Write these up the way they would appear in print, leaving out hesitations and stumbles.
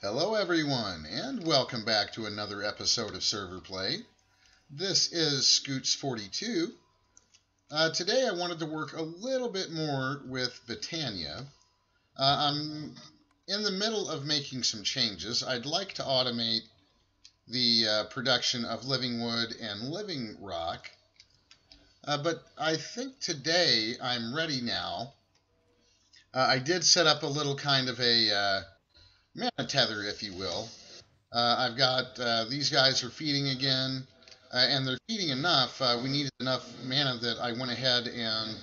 Hello everyone, and welcome back to another episode of Server Play. This is Scoots42. Today I wanted to work a little bit more with Botania. I'm in the middle of making some changes. I'd like to automate the production of living wood and living rock, but I think today I'm ready now. I did set up a little kind of a mana tether, if you will. I've got these guys are feeding again, and they're feeding enough. We needed enough mana that I went ahead and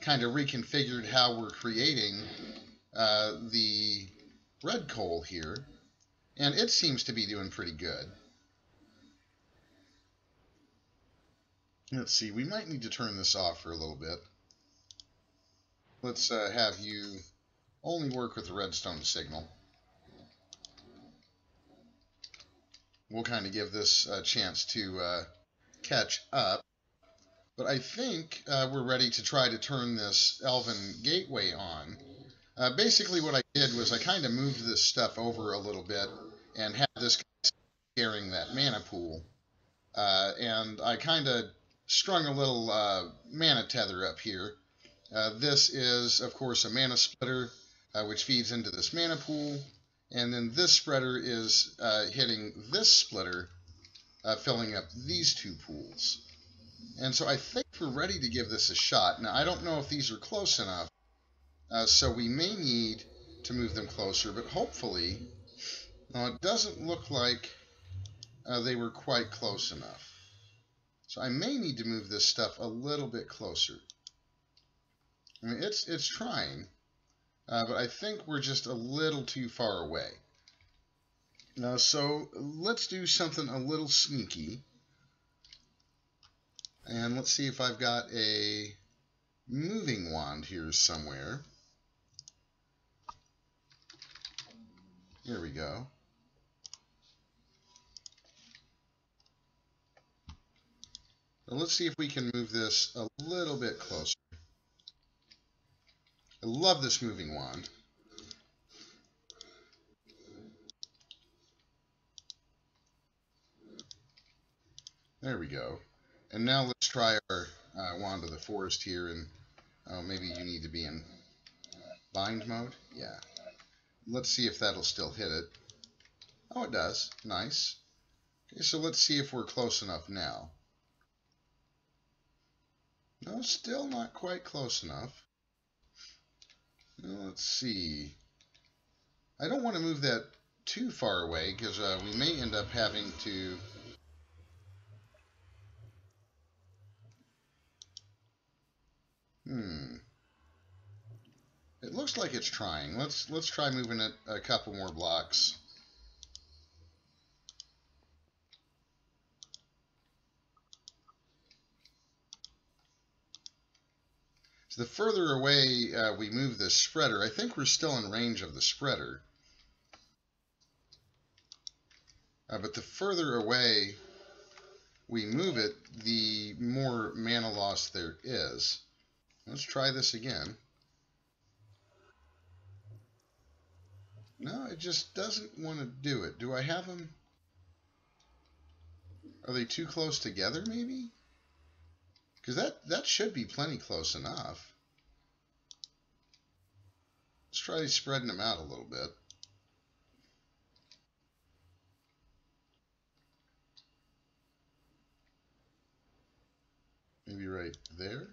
kind of reconfigured how we're creating the red coal here, and it seems to be doing pretty good. Let's see, we might need to turn this off for a little bit. Let's have you only work with the redstone signal. We'll kind of give this a chance to catch up. But I think we're ready to try to turn this Elven Gateway on. Basically what I did was I kind of moved this stuff over a little bit and had this guy carrying that mana pool. And I kind of strung a little mana tether up here. This is, of course, a mana splitter, which feeds into this mana pool. And then this spreader is hitting this splitter, filling up these two pools. And so I think we're ready to give this a shot. Now, I don't know if these are close enough, so we may need to move them closer, but hopefully, it doesn't look like they were quite close enough. So I may need to move this stuff a little bit closer. I mean, it's trying. But I think we're just a little too far away. So let's do something a little sneaky. And let's see if I've got a moving wand here somewhere. Here we go. Now let's see if we can move this a little bit closer. I love this moving wand. There we go. And now let's try our wand of the forest here, and maybe you need to be in bind mode. Yeah. Let's see if that'll still hit it. Oh, it does. Nice. Okay, so let's see if we're close enough now. No, still not quite close enough. Let's see. I don't want to move that too far away because we may end up having to. It looks like it's trying. Let's try moving it a couple more blocks. So the further away we move this spreader, I think we're still in range of the spreader. But the further away we move it, the more mana loss there is. Let's try this again. No, it just doesn't want to do it. Do I have them? Are they too close together, maybe? Because that should be plenty close enough. Let's try spreading them out a little bit. Maybe right there.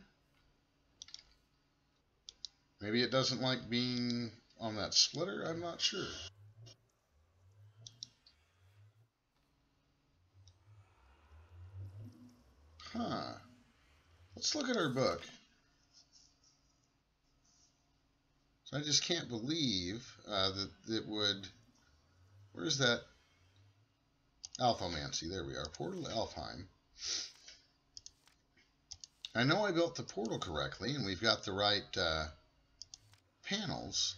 Maybe it doesn't like being on that splitter. I'm not sure. Huh. Let's look at our book. So I just can't believe that it would. Where's that? Alphomancy. There we are. Portal to Elfheim. I know I built the portal correctly, and we've got the right panels.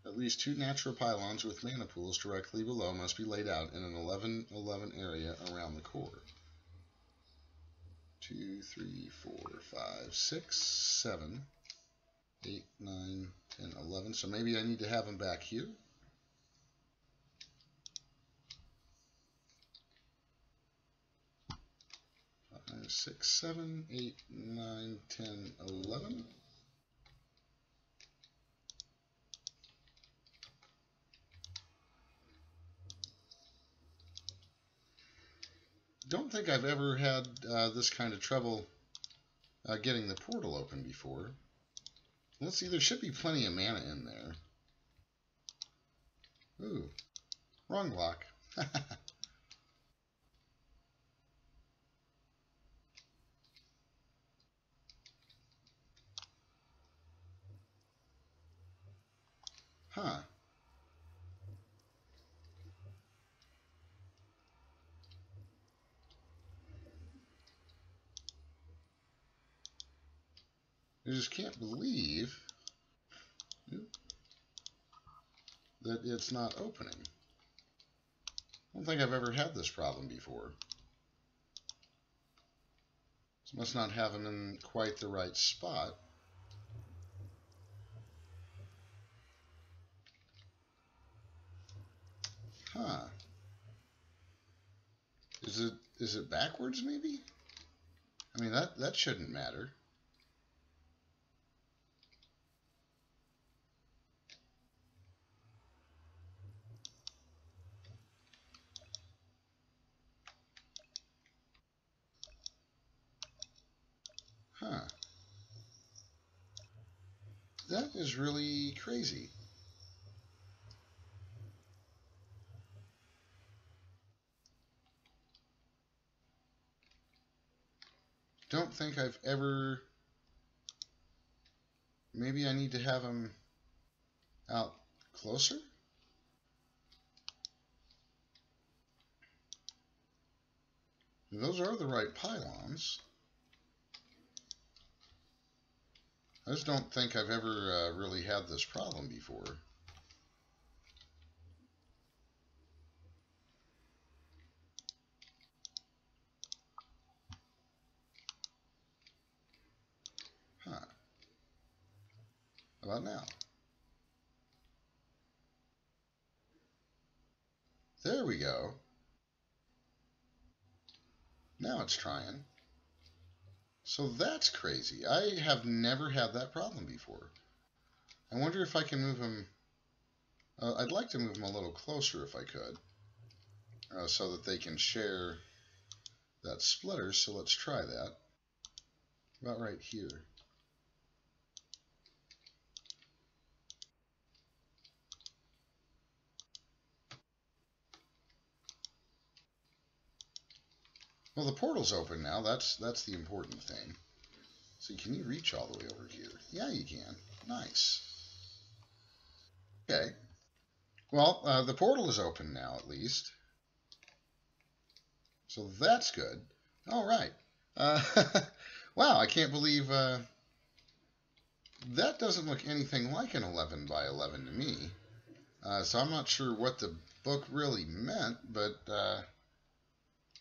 At least 2 natural pylons with mana pools directly below must be laid out in an 11-11 area around the core. 2, 3, 4, 5, 6, 7, 8, 9, 10, 11. So maybe I need to have them back here. 5, 6, 7, 8, 9, 10, 11. Don't think I've ever had this kind of trouble getting the portal open before. Let's see, there should be plenty of mana in there. Ooh, wrong block. Huh. I just can't believe that it's not opening. I don't think I've ever had this problem before. This must not have them in quite the right spot. Huh. Is it backwards maybe? I mean that shouldn't matter. Huh. That is really crazy. Don't think I've ever... Maybe I need to have them out closer? Those are the right pylons. I just don't think I've ever really had this problem before. Huh. How about now? There we go. Now it's trying. So that's crazy. I have never had that problem before. I wonder if I can move them... I'd like to move them a little closer if I could. So that they can share that splitter. So let's try that. About right here. Well, the portal's open now. That's the important thing. So can you reach all the way over here? Yeah, you can. Nice. Okay. Well, the portal is open now, at least. So that's good. All right. Wow, I can't believe that doesn't look anything like an 11 by 11 to me. So I'm not sure what the book really meant, but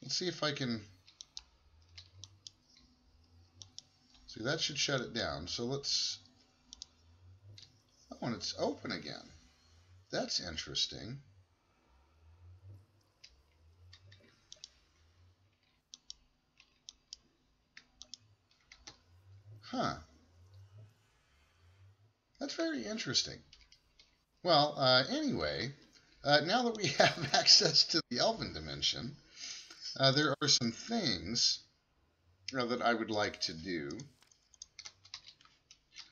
let's see if I can... See, that should shut it down. So let's... Oh, and it's open again. That's interesting. Huh. That's very interesting. Well, anyway, now that we have access to the Elven dimension, there are some things that I would like to do.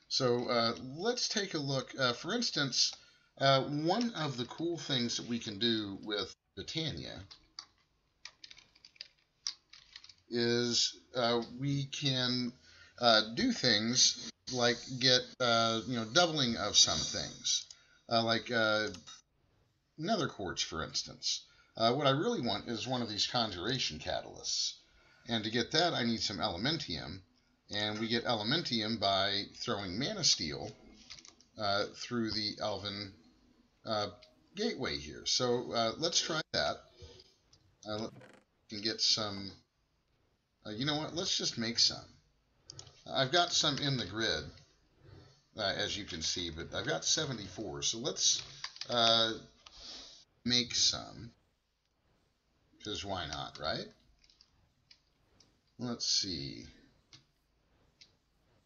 So let's take a look. For instance, one of the cool things that we can do with Botania is we can do things like get doubling of some things, like nether quartz, for instance. What I really want is one of these conjuration catalysts, and to get that I need some elementium, and we get elementium by throwing mana steel through the Elven gateway here. So let's try that. We can get some You know what? Let's just make some. I've got some in the grid, as you can see, but I've got 74. So let's make some. Because why not, right? Let's see.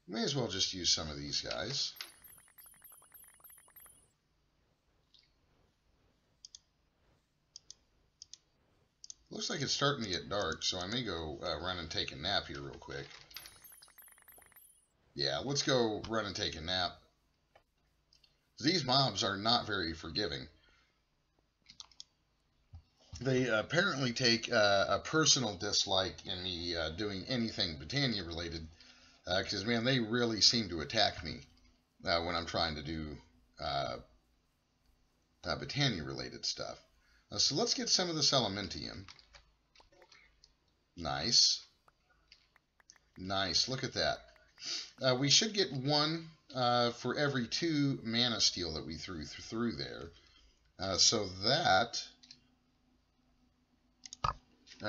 May as well just use some of these guys. Looks like it's starting to get dark, so I may go run and take a nap here real quick. Yeah, let's go run and take a nap. These mobs are not very forgiving. They apparently take a personal dislike in me doing anything Botania related, because, man, they really seem to attack me when I'm trying to do Botania related stuff. So let's get some of this Elementium. Nice. Nice, look at that. We should get one for every 2 mana steel that we threw through there. So that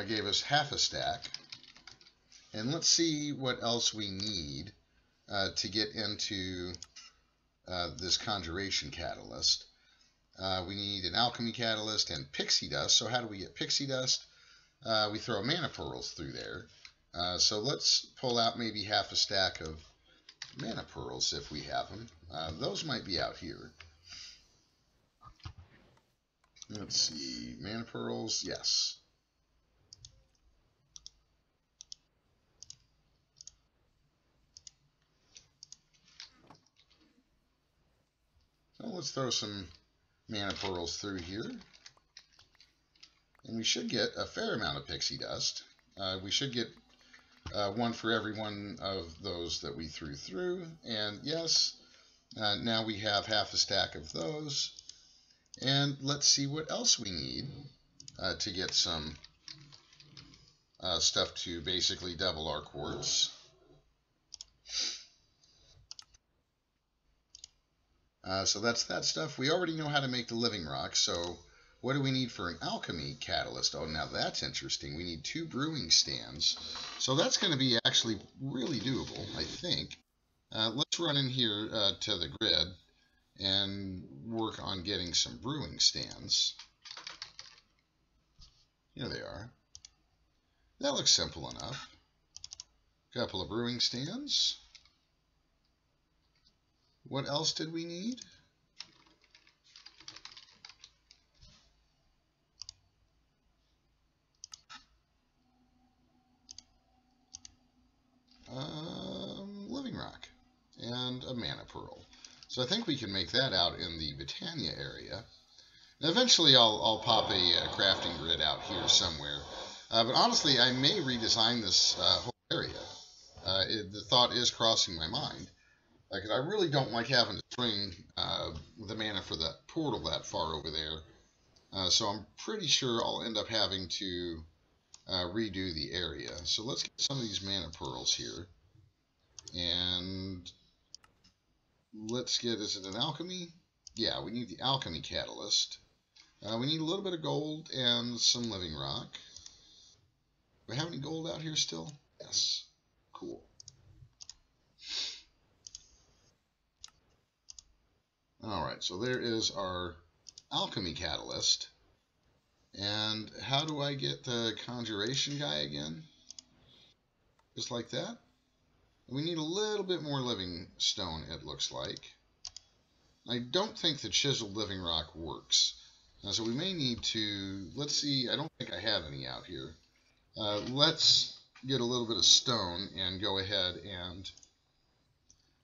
gave us half a stack. And let's see what else we need to get into this Conjuration Catalyst. We need an Alchemy Catalyst and Pixie Dust. So how do we get Pixie Dust? We throw Mana Pearls through there. So let's pull out maybe half a stack of Mana Pearls if we have them. Those might be out here. Let's see. Mana Pearls, yes. So let's throw some Mana Pearls through here. And we should get a fair amount of Pixie Dust. We should get one for every one of those that we threw through. And yes, now we have half a stack of those. And let's see what else we need to get some stuff to basically double our quartz. So that's that stuff. We already know how to make the living rock, so what do we need for an alchemy catalyst? Oh, now that's interesting. We need 2 brewing stands. So that's going to be actually really doable, I think. Let's run in here to the grid and work on getting some brewing stands. Here they are. That looks simple enough. Couple of brewing stands. What else did we need? Living rock and a mana pearl. So I think we can make that out in the Botania area. And eventually I'll pop a crafting grid out here somewhere. But honestly, I may redesign this whole area. The thought is crossing my mind. Because I really don't like having to string the mana for that portal that far over there. So I'm pretty sure I'll end up having to redo the area. So let's get some of these mana pearls here. And let's get, is it an alchemy? Yeah, we need the alchemy catalyst. We need a little bit of gold and some living rock. Do we have any gold out here still? Yes. Cool. Alright, so there is our alchemy catalyst. And how do I get the conjuration guy again? Just like that? We need a little bit more living stone, it looks like. I don't think the chiseled living rock works. So we may need to, let's see, I don't think I have any out here. Let's get a little bit of stone and go ahead and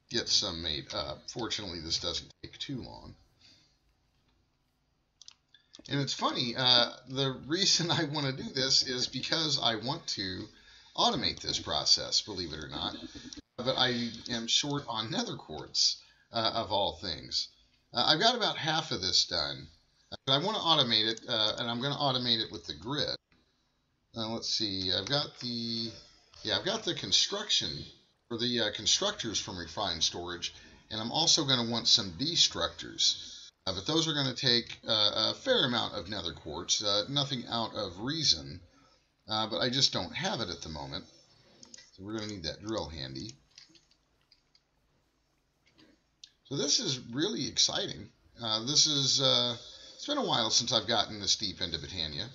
get some made up. Fortunately, this doesn't take too long. And it's funny, the reason I want to do this is because I want to automate this process, believe it or not. But I am short on nether quartz, of all things. I've got about half of this done. But I want to automate it, and I'm going to automate it with the grid. Let's see, I've got the construction, or the constructors from refined storage, and I'm also going to want some destructors. But those are going to take a fair amount of nether quartz, nothing out of reason, but I just don't have it at the moment. So we're going to need that drill handy. So this is really exciting. It's been a while since I've gotten this deep into Botania.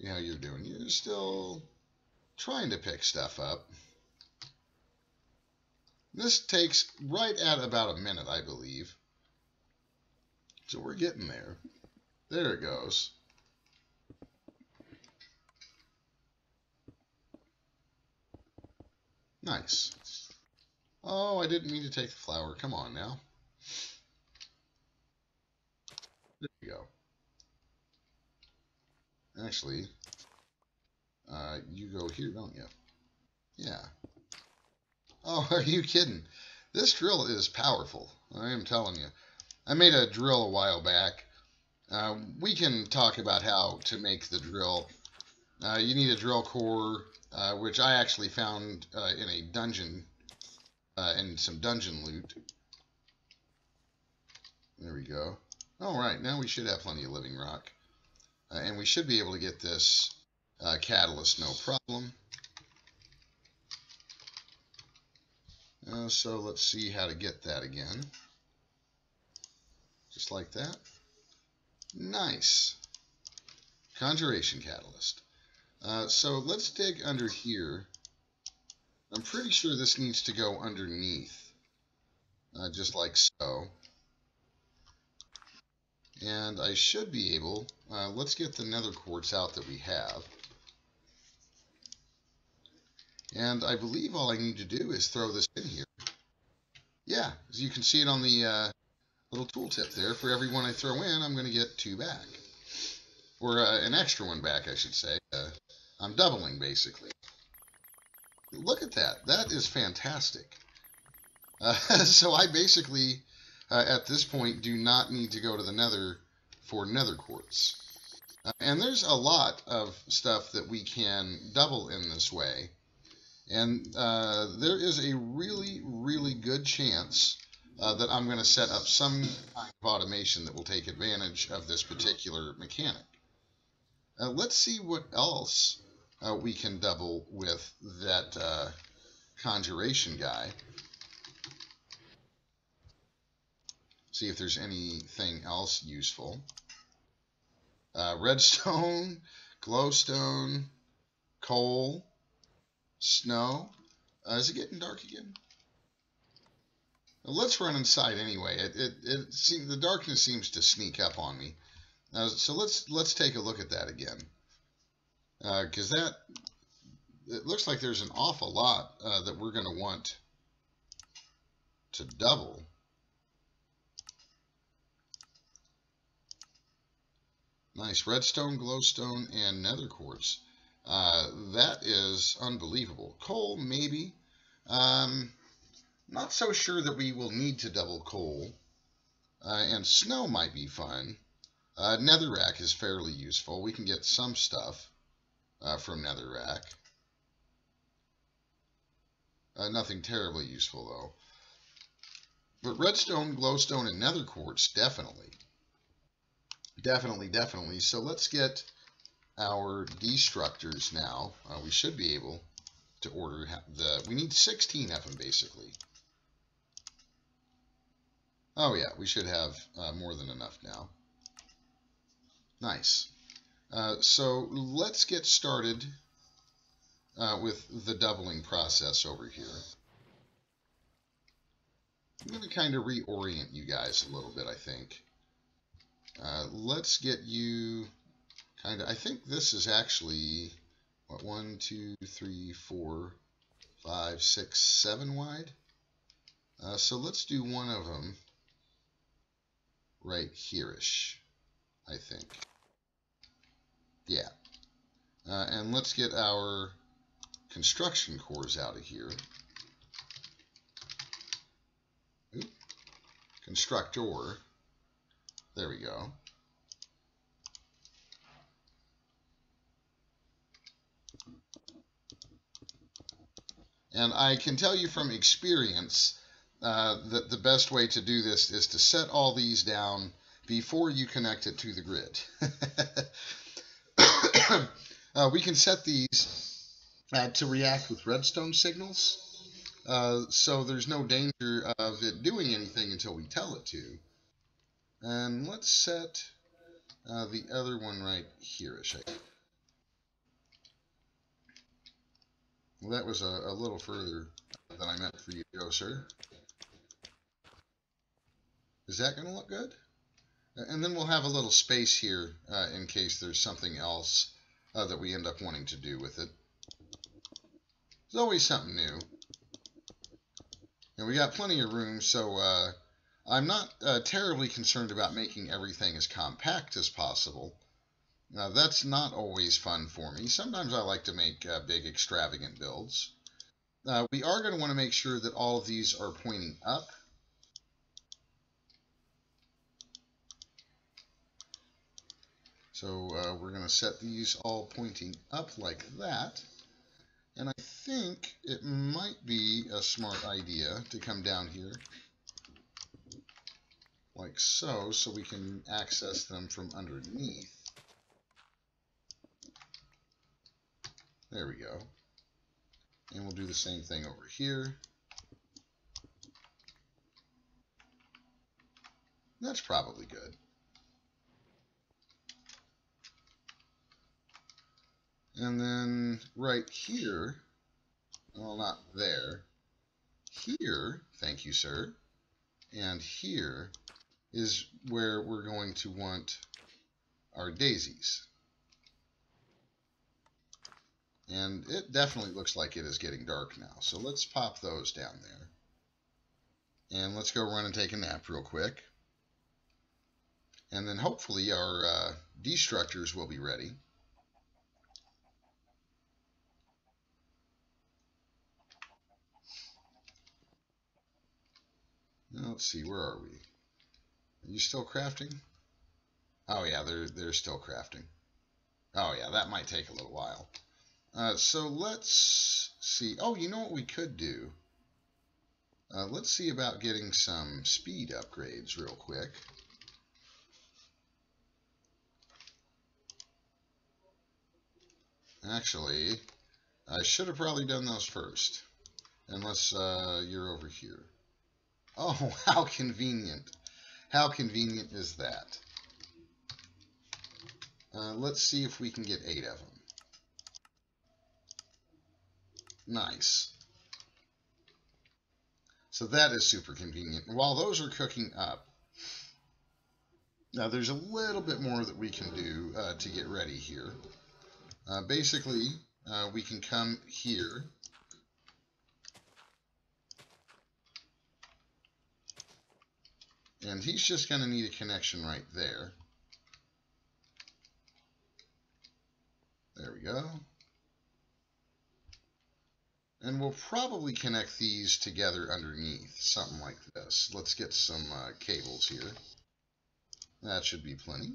See how you're doing. You're still trying to pick stuff up. This takes right at about a minute, I believe. So we're getting there. There it goes. Nice. Oh, I didn't mean to take the flower. Come on now. There you go. Actually, you go here, don't you? Yeah. Oh, are you kidding? This drill is powerful. I am telling you. I made a drill a while back. We can talk about how to make the drill. You need a drill core, which I actually found in a dungeon, in some dungeon loot. There we go. All right, now we should have plenty of living rock. And we should be able to get this catalyst no problem. So let's see how to get that again. Just like that. Nice. Conjuration catalyst. So let's dig under here. I'm pretty sure this needs to go underneath. Just like so. And I should be able, let's get the nether quartz out that we have. And I believe all I need to do is throw this in here. Yeah, as you can see it on the little tooltip there. For every one I throw in, I'm going to get 2 back. Or an extra one back, I should say. I'm doubling, basically. Look at that. That is fantastic. So I basically, at this point, do not need to go to the nether for nether quartz. And there's a lot of stuff that we can double in this way. And there is a really, really good chance that I'm going to set up some kind of automation that will take advantage of this particular mechanic. Let's see what else we can double with that conjuration guy. See if there's anything else useful. Redstone, glowstone, coal, snow. Is it getting dark again? Well, let's run inside anyway. The darkness seems to sneak up on me. So let's take a look at that again. Because it looks like there's an awful lot that we're going to want to double. Nice. Redstone, glowstone, and nether quartz. That is unbelievable. Coal, maybe. Not so sure that we will need to double coal. And snow might be fun. Netherrack is fairly useful. We can get some stuff from netherrack. Nothing terribly useful, though. But redstone, glowstone, and nether quartz, definitely. Definitely. So let's get our destructors now. We should be able to order we need 16 of them, basically. Oh, yeah, we should have more than enough now. Nice. So let's get started with the doubling process over here. I'm going to kind of reorient you guys a little bit, I think. Let's get you kind of, I think this is actually, what, 1, 2, 3, 4, 5, 6, 7 wide. So let's do one of them right here-ish, I think. Yeah. And let's get our construction cores out of here. Oop. Constructor. There we go. And I can tell you from experience that the best way to do this is to set all these down before you connect it to the grid. We can set these to react with redstone signals. So there's no danger of it doing anything until we tell it to. And let's set the other one right here-ish. Well, that was a little further than I meant for you to go, sir. Is that going to look good? And then we'll have a little space here in case there's something else that we end up wanting to do with it. There's always something new. And we got plenty of room, so I'm not terribly concerned about making everything as compact as possible. That's not always fun for me. Sometimes I like to make big, extravagant builds. We are going to want to make sure that all of these are pointing up. So we're going to set these all pointing up like that. And I think it might be a smart idea to come down here like so, so we can access them from underneath. There we go. And we'll do the same thing over here. That's probably good. And then right here, well, not there, here, thank you, sir, and here is where we're going to want our daisies. And it definitely looks like it is getting dark now, so let's pop those down there. And let's go run and take a nap real quick. And then hopefully our destructors will be ready. Now, let's see, where are we? Are you still crafting? Oh yeah, they're still crafting. Oh yeah, that might take a little while. So let's see. Oh, you know what we could do? Let's see about getting some speed upgrades real quick. Actually, I should have probably done those first. Unless you're over here. Oh, how convenient. How convenient is that? Let's see if we can get 8 of them. Nice. So that is super convenient. While those are cooking up, now there's a little bit more that we can do to get ready here. Basically, we can come here. And he's just going to need a connection right there. There we go. And we'll probably connect these together underneath, something like this. Let's get some cables here. That should be plenty.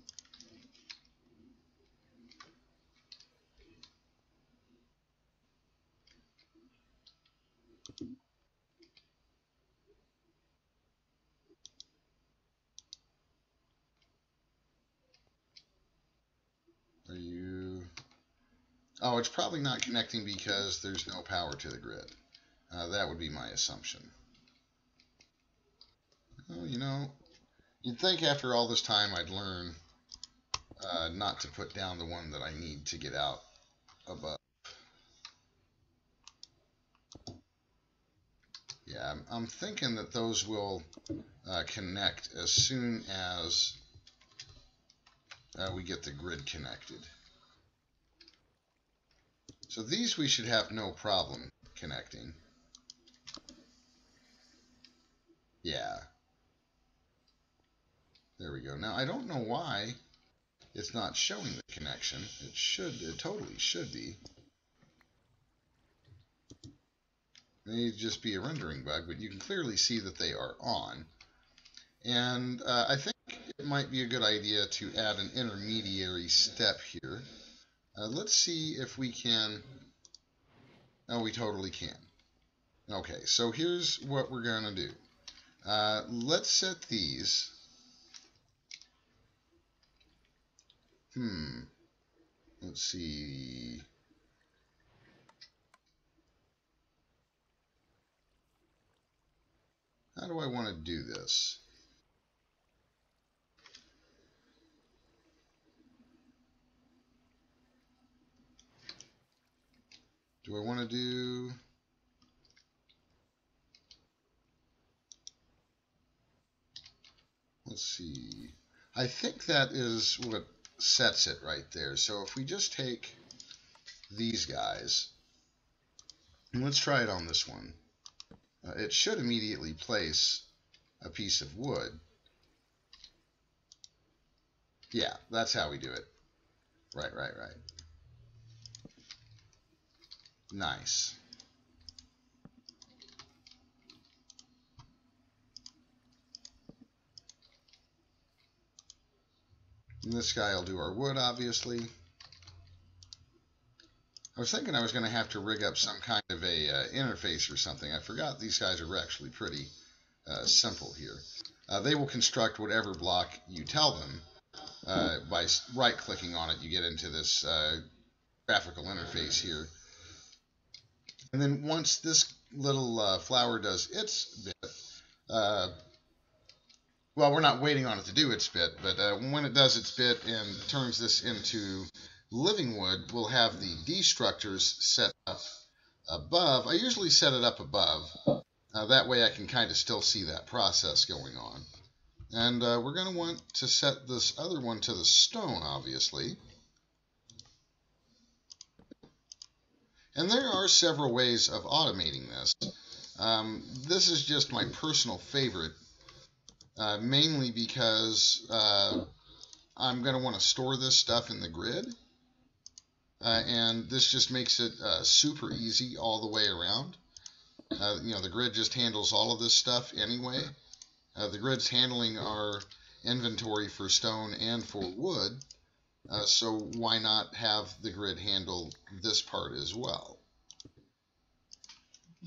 Are you... Oh, it's probably not connecting because there's no power to the grid. That would be my assumption. Well, you know, you'd think after all this time I'd learn not to put down the one that I need to get out above. Yeah, I'm thinking that those will connect as soon as we get the grid connected. So these we should have no problem connecting. Yeah. There we go. Now, I don't know why it's not showing the connection. It totally should be. It may just be a rendering bug, but you can clearly see that they are on. And I think it might be a good idea to add an intermediary step here. Let's see if we can... Oh, we totally can. Okay, so here's what we're going to do. Let's set these. Let's see. do I want to do this? Do I want to do... Let's see. I think that is what sets it right there. So if we just take these guys, and let's try it on this one. It should immediately place a piece of wood. Yeah, that's how we do it. Right. Nice. And this guy will do our wood, obviously. I was thinking I was going to have to rig up some kind of a interface or something. I forgot these guys are actually pretty simple here. They will construct whatever block you tell them. By right-clicking on it, you get into this graphical interface here. And then once this little flower does its bit, well, we're not waiting on it to do its bit, but when it does its bit and turns this into living wood, we'll have the destructors set up above. I usually set it up above. That way I can kind of still see that process going on. And we're going to want to set this other one to the stone, obviously. And there are several ways of automating this. This is just my personal favorite, mainly because I'm going to want to store this stuff in the grid. And this just makes it super easy all the way around. The grid just handles all of this stuff anyway. The grid's handling our inventory for stone and for wood, so why not have the grid handle this part as well?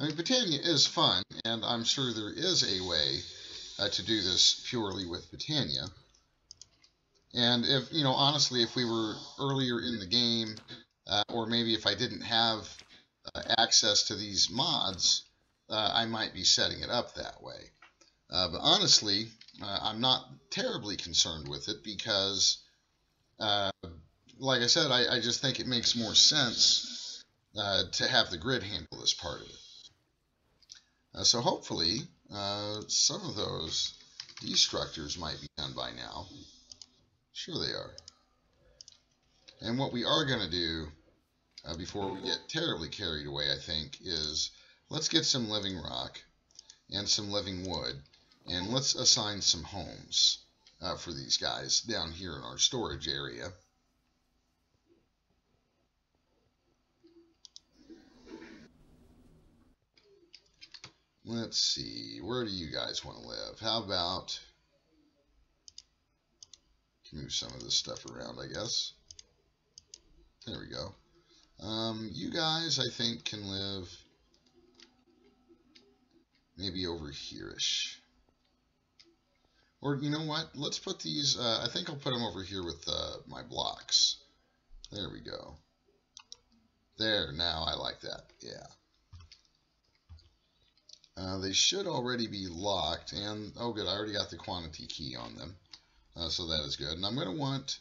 I mean, Botania is fun, and I'm sure there is a way to do this purely with Botania. And if, honestly, if we were earlier in the game, or maybe if I didn't have access to these mods, I might be setting it up that way. But honestly, I'm not terribly concerned with it because, like I said, I just think it makes more sense to have the grid handle this part of it. So hopefully, some of those destructors might be done by now. Sure they are. And what we are going to do, before we get terribly carried away, I think, is let's get some living rock and some living wood. And let's assign some homes for these guys down here in our storage area. Let's see, where do you guys want to live? How about, move some of this stuff around, I guess. There we go. You guys, I think, can live maybe over here-ish. Or, you know what? Let's put these, I think I'll put them over here with my blocks. There we go. There, now I like that. Yeah. They should already be locked, and, oh good, I already got the quantity key on them. So that is good. And I'm going to want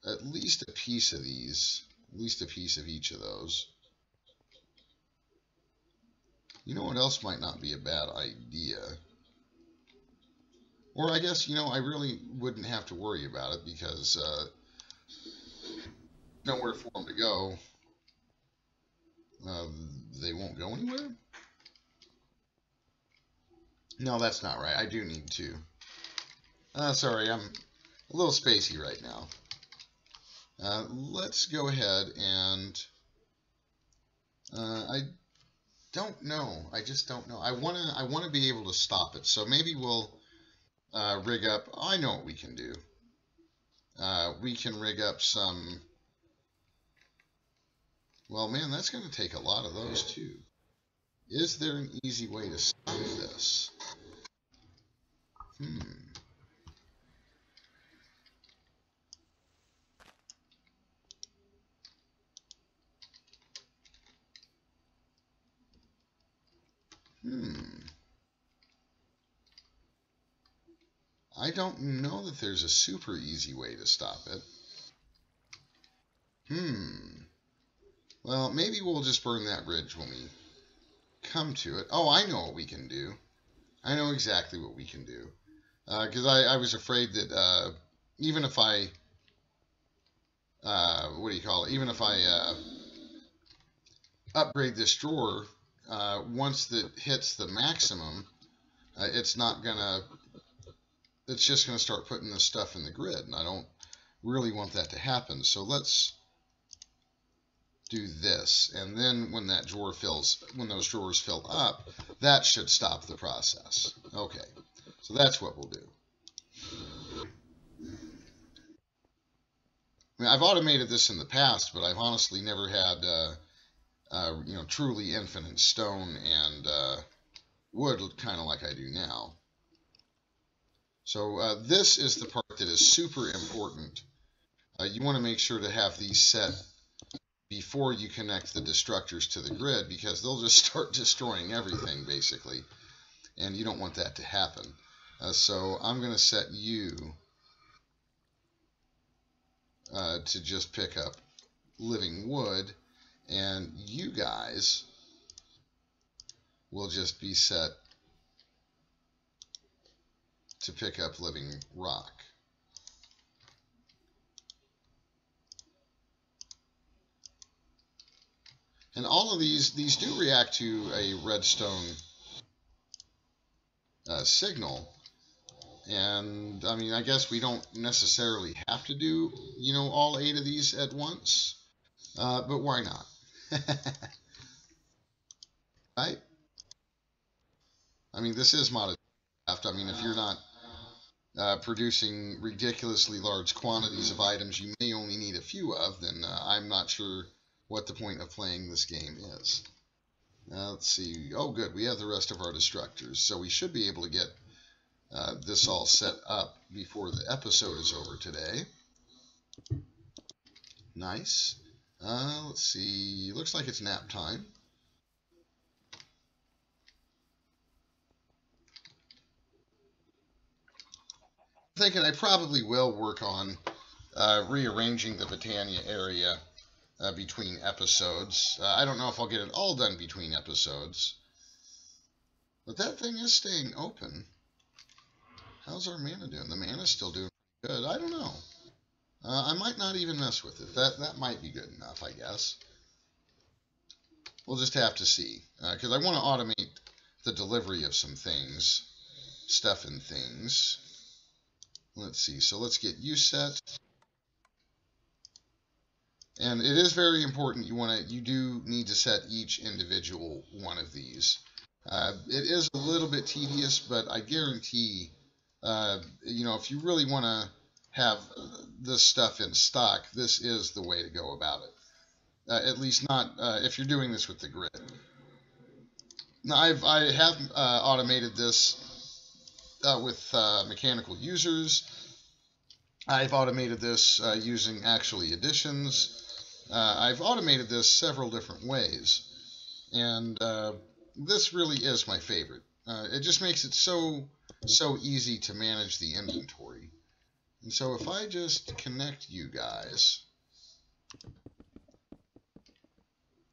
at least a piece of these, at least a piece of each of those. You know what else might not be a bad idea? Or I guess, I really wouldn't have to worry about it because nowhere for them to go. They won't go anywhere? No, that's not right. I do need to. Sorry, I'm a little spacey right now. Let's go ahead and... I don't know. I just don't know. I wanna be able to stop it. So maybe we'll rig up. I know what we can do. We can rig up some. Well, man, that's going to take a lot of those too. Is there an easy way to stop this? I don't know that there's a super easy way to stop it. Well, maybe we'll just burn that bridge when we come to it. Oh, I know what we can do. I know exactly what we can do. Because I was afraid that even if I, what do you call it? Even if I upgrade this drawer, once it hits the maximum, it's just gonna start putting this stuff in the grid, and I don't really want that to happen. So let's do this, and then when that drawer when those drawers fill up, that should stop the process. Okay, so that's what we'll do. I mean, I've automated this in the past, but I've honestly never had, truly infinite stone and wood, kind of like I do now. So this is the part that is super important. You want to make sure to have these set before you connect the destructors to the grid, because they'll just start destroying everything, basically. And you don't want that to happen. So I'm going to set you to just pick up living wood, and you guys will just be set to pick up living rock. And all of these do react to a redstone signal. And, I mean, I guess we don't necessarily have to do, all 8 of these at once. But why not? Right? I mean, this is modded craft. I mean, if you're not producing ridiculously large quantities of items you may only need a few of, then I'm not sure what the point of playing this game is. Let's see. Oh, good. We have the rest of our destructors, so we should be able to get this all set up before the episode is over today. Nice. Let's see. Looks like it's nap time. I'm thinking I probably will work on rearranging the Botania area between episodes. I don't know if I'll get it all done between episodes. But that thing is staying open. How's our mana doing? The mana's still doing good. I don't know. I might not even mess with it. That might be good enough, I guess. We'll just have to see. Because I want to automate the delivery of some things. Stuff and things. Let's see. So let's get you set. And it is very important. You do need to set each individual one of these. It is a little bit tedious, but I guarantee, if you really want to have this stuff in stock, this is the way to go about it. At least not if you're doing this with the grid. Now, I have automated this with mechanical users. I've automated this using actually additions. I've automated this several different ways, and this really is my favorite. It just makes it so easy to manage the inventory. And so if I just connect you guys,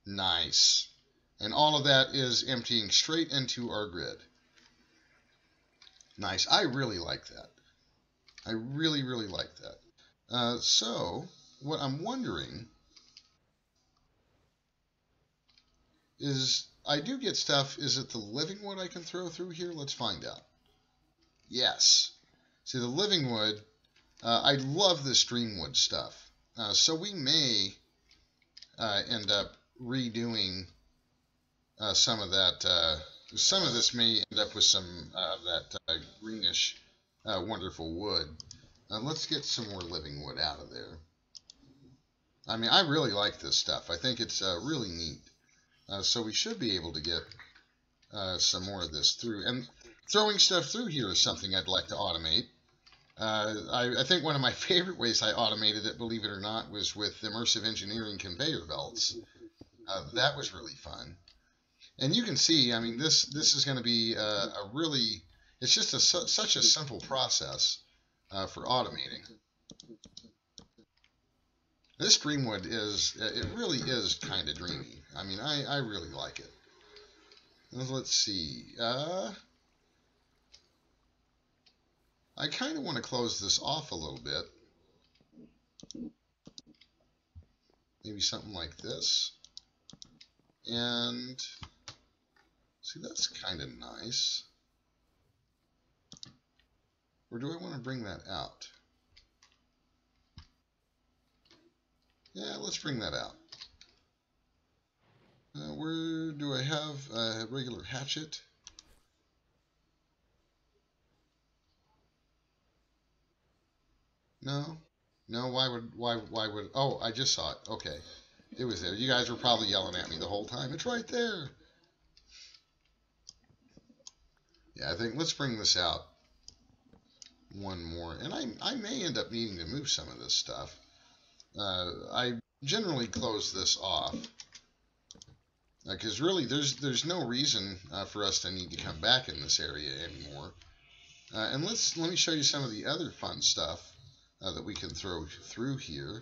nice. And all of that is emptying straight into our grid. Nice. I really like that. I really, really like that. So what I'm wondering is, I do get stuff. Is it the living wood I can throw through here? Let's find out. Yes. See, the living wood, I love this dreamwood stuff. So we may end up redoing some of that. Some of this may end up with some of that greenish, wonderful wood. Let's get some more living wood out of there. I mean, I really like this stuff. I think it's really neat. So we should be able to get some more of this through. And throwing stuff through here is something I'd like to automate. I think one of my favorite ways I automated it, believe it or not, was with immersive engineering conveyor belts. That was really fun. And you can see, I mean, this is going to be a really, it's just such a simple process. for automating. This Dreamwood it really is kind of dreamy. I mean, I really like it. Let's see. I kind of want to close this off a little bit. Maybe something like this. And see, that's kind of nice. Or do I want to bring that out? Yeah, let's bring that out. Where do I have a regular hatchet? No. No, why would, oh, I just saw it. Okay. It was there. You guys were probably yelling at me the whole time. It's right there. Yeah, I think let's bring this out one more. And I may end up needing to move some of this stuff. I generally close this off. Because really, there's no reason for us to need to come back in this area anymore. And let me show you some of the other fun stuff that we can throw through here.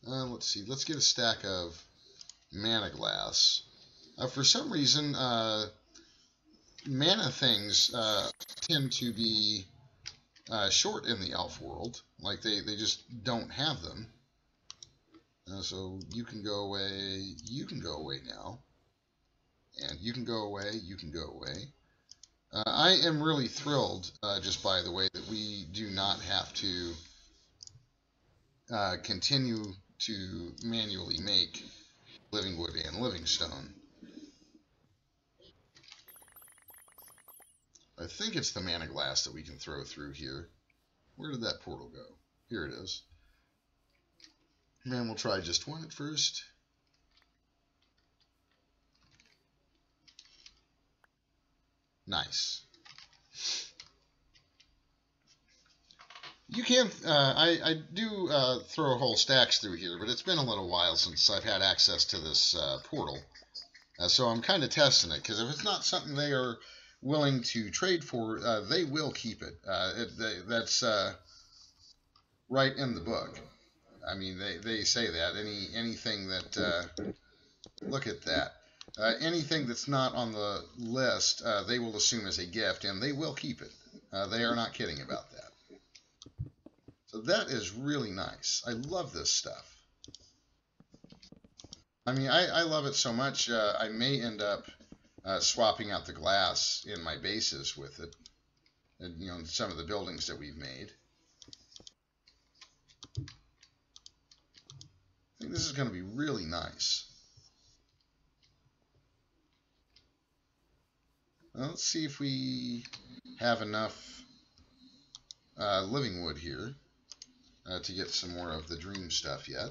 Let's see. Let's get a stack of mana glass. For some reason, mana things tend to be short in the elf world. Like they just don't have them. So you can go away. You can go away now. And you can go away. You can go away. I am really thrilled, just by the way, that we do not have to continue to manually make living wood and living stone. I think it's the mana glass that we can throw through here. Where did that portal go? Here it is. And we'll try just one at first. Nice. You can, I do throw whole stacks through here, but it's been a little while since I've had access to this portal. So I'm kind of testing it, because if it's not something they are willing to trade for, they will keep it. That's right in the book. I mean, they say that. Anything that, look at that. Anything that's not on the list, they will assume as a gift, and they will keep it. They are not kidding about that. So that is really nice. I love this stuff. I mean, I love it so much, I may end up swapping out the glass in my bases with it. And, you know, some of the buildings that we've made. I think this is going to be really nice. Well, let's see if we have enough living wood here to get some more of the dream stuff yet.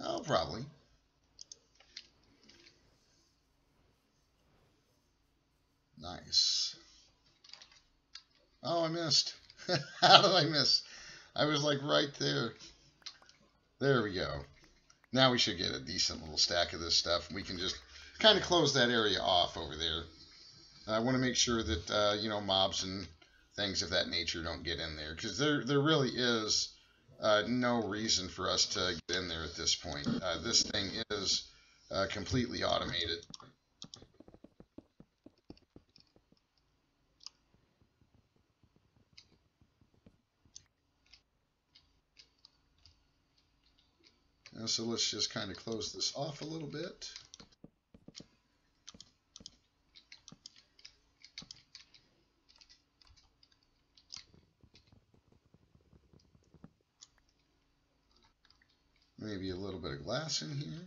Oh, probably. Nice. Oh, I missed. How did I miss? I was like right there. There we go. Now we should get a decent little stack of this stuff. We can just kind of close that area off over there. I want to make sure that, you know, mobs and things of that nature don't get in there. Because there really is no reason for us to get in there at this point. This thing is completely automated. So let's just kind of close this off a little bit. Maybe a little bit of glass in here.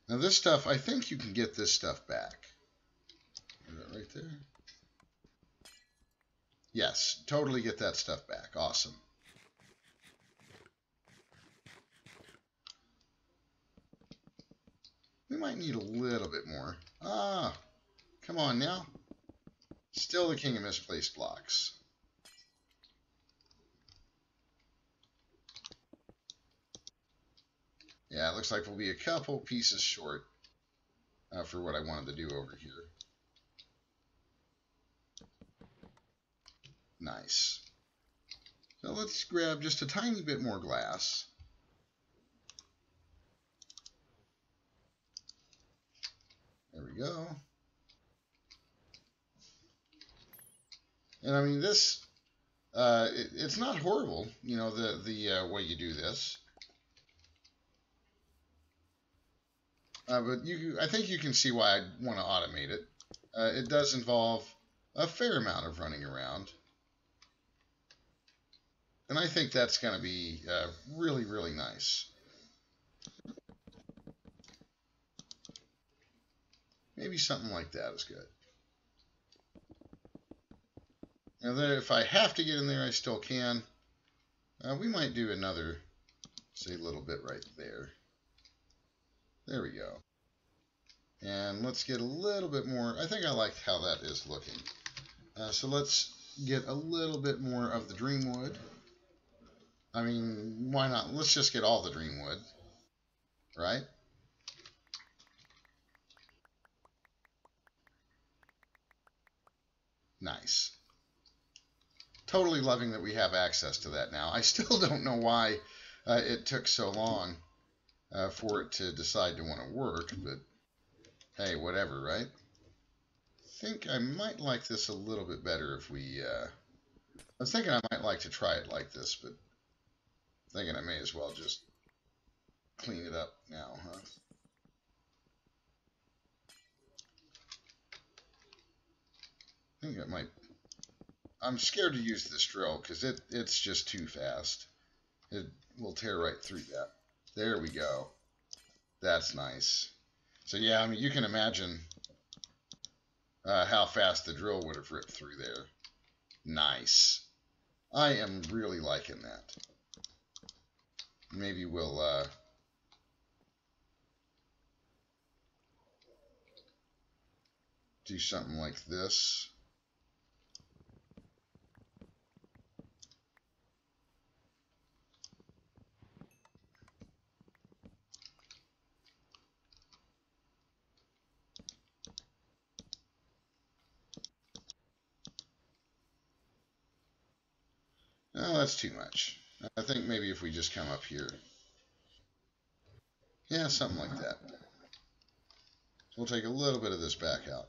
Now this stuff, I think you can get this stuff back. Is that right there? Yes, totally get that stuff back. Awesome. We might need a little bit more. Ah, come on now. Still the king of misplaced blocks. Yeah, it looks like we'll be a couple pieces short for what I wanted to do over here. Nice. So let's grab just a tiny bit more glass. There we go. And I mean, this, it's not horrible, you know, the way you do this. But I think you can see why I'd want to automate it. It does involve a fair amount of running around. And I think that's going to be really, really nice. Maybe something like that is good. And then if I have to get in there, I still can. We might do another, say, little bit right there. There we go. And let's get a little bit more. I think I like how that is looking. So let's get a little bit more of the Dreamwood. I mean, why not? Let's just get all the Dreamwood, right? Nice. Totally loving that we have access to that now. I still don't know why it took so long for it to decide to want to work, but hey, whatever, right? I think I might like this a little bit better if we... I was thinking I might like to try it like this, but thinking I may as well just clean it up now, huh? I think it might... I'm scared to use this drill because it's just too fast. It will tear right through that. There we go. That's nice. So yeah, I mean, you can imagine how fast the drill would have ripped through there. Nice. I am really liking that. Maybe we'll do something like this. Oh, that's too much. I think maybe if we just come up here. Yeah, something like that. We'll take a little bit of this back out.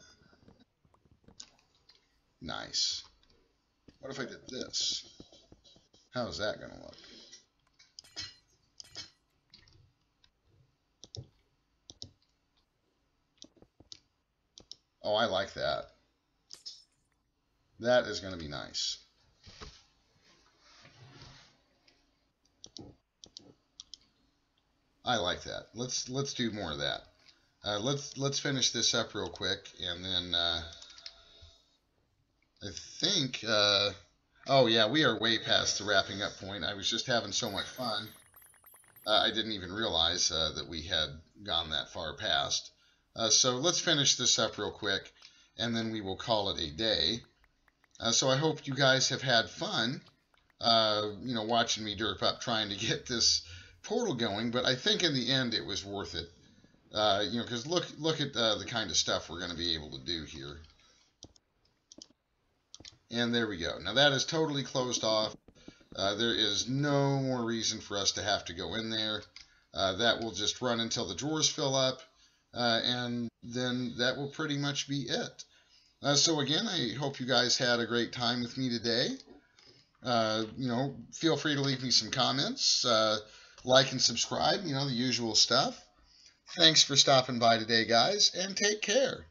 Nice. What if I did this? How is that going to look? Oh, I like that. That is going to be nice. I like that. Let's do more of that. Let's finish this up real quick, and then I think. Oh yeah, we are way past the wrapping up point. I was just having so much fun. I didn't even realize that we had gone that far past. So let's finish this up real quick, and then we will call it a day. So I hope you guys have had fun, you know, watching me derp up trying to get this portal going. But I think in the end it was worth it, you know, because look at the kind of stuff we're going to be able to do here. And there we go. Now that is totally closed off. There is no more reason for us to have to go in there. That will just run until the drawers fill up, and then that will pretty much be it. So again, I hope you guys had a great time with me today. You know, feel free to leave me some comments, like and subscribe, you know, the usual stuff. Thanks for stopping by today, guys, and take care.